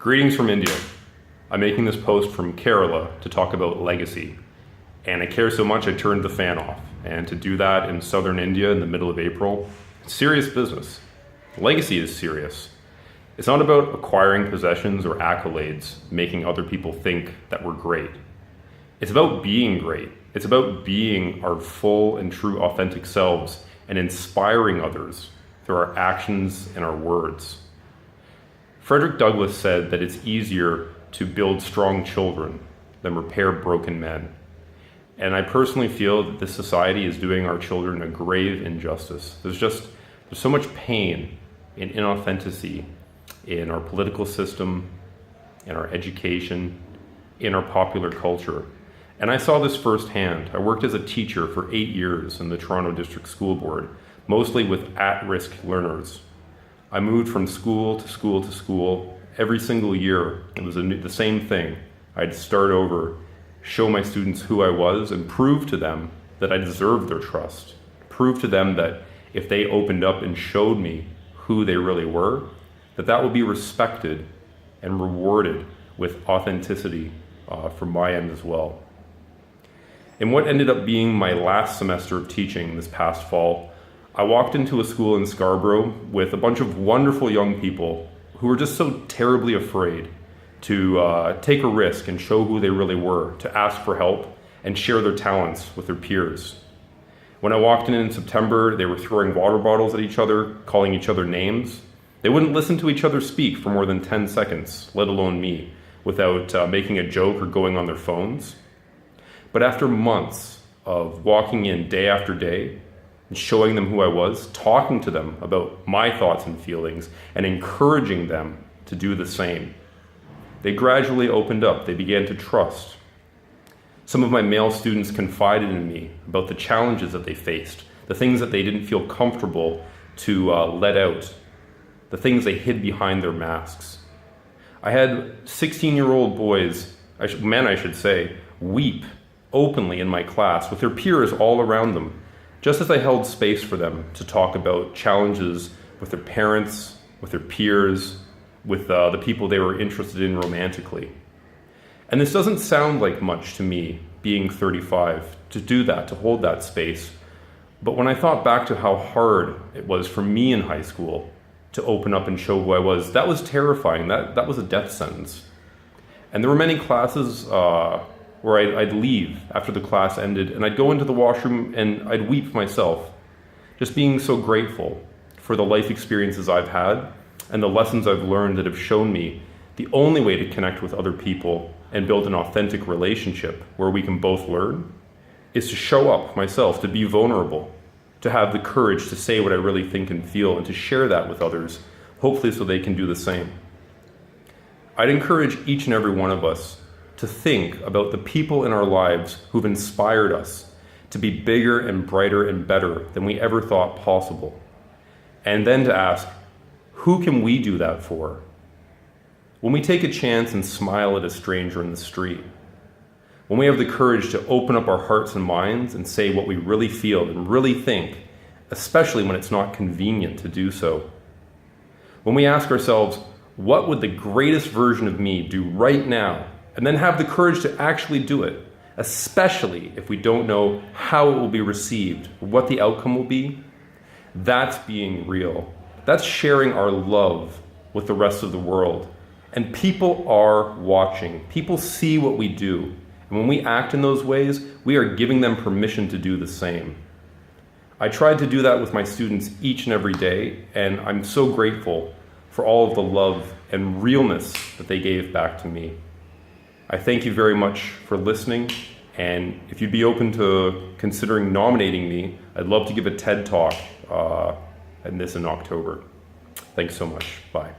Greetings from India. I'm making this post from Kerala to talk about legacy. And I care so much I turned the fan off. And to do that in southern India in the middle of April, it's serious business. Legacy is serious. It's not about acquiring possessions or accolades, making other people think that we're great. It's about being great. It's about being our full and true authentic selves and inspiring others through our actions and our words. Frederick Douglass said that it's easier to build strong children than repair broken men. And I personally feel that this society is doing our children a grave injustice. There's so much pain and inauthenticity in our political system, in our education, in our popular culture. And I saw this firsthand. I worked as a teacher for 8 years in the Toronto District School Board, mostly with at-risk learners. I moved from school to school to school every single year. It was the same thing. I'd start over, show my students who I was, and prove to them that I deserved their trust. Prove to them that if they opened up and showed me who they really were, that would be respected and rewarded with authenticity from my end as well. In what ended up being my last semester of teaching this past fall, I walked into a school in Scarborough with a bunch of wonderful young people who were just so terribly afraid to take a risk and show who they really were, to ask for help and share their talents with their peers. When I walked in September, they were throwing water bottles at each other, calling each other names. They wouldn't listen to each other speak for more than 10 seconds, let alone me, without making a joke or going on their phones. But after months of walking in day after day and showing them who I was, talking to them about my thoughts and feelings, and encouraging them to do the same, they gradually opened up. They began to trust. Some of my male students confided in me about the challenges that they faced, the things that they didn't feel comfortable to let out, the things they hid behind their masks. I had 16-year-old boys, men I should say, weep openly in my class with their peers all around them, just as I held space for them to talk about challenges with their parents, with their peers, with the people they were interested in romantically. And this doesn't sound like much to me, being 35, to do that, to hold that space. But when I thought back to how hard it was for me in high school to open up and show who I was, that was terrifying. That was a death sentence. And there were many classes where I'd leave after the class ended, and I'd go into the washroom and I'd weep myself, just being so grateful for the life experiences I've had and the lessons I've learned that have shown me the only way to connect with other people and build an authentic relationship where we can both learn is to show up myself, to be vulnerable, to have the courage to say what I really think and feel, and to share that with others, hopefully so they can do the same. I'd encourage each and every one of us to think about the people in our lives who've inspired us to be bigger and brighter and better than we ever thought possible. And then to ask, who can we do that for? When we take a chance and smile at a stranger in the street, when we have the courage to open up our hearts and minds and say what we really feel and really think, especially when it's not convenient to do so. When we ask ourselves, what would the greatest version of me do right now? And then have the courage to actually do it, especially if we don't know how it will be received, what the outcome will be. That's being real. That's sharing our love with the rest of the world. And people are watching. People see what we do. And when we act in those ways, we are giving them permission to do the same. I tried to do that with my students each and every day, and I'm so grateful for all of the love and realness that they gave back to me. I thank you very much for listening, and if you'd be open to considering nominating me, I'd love to give a TED Talk in October. Thanks so much. Bye.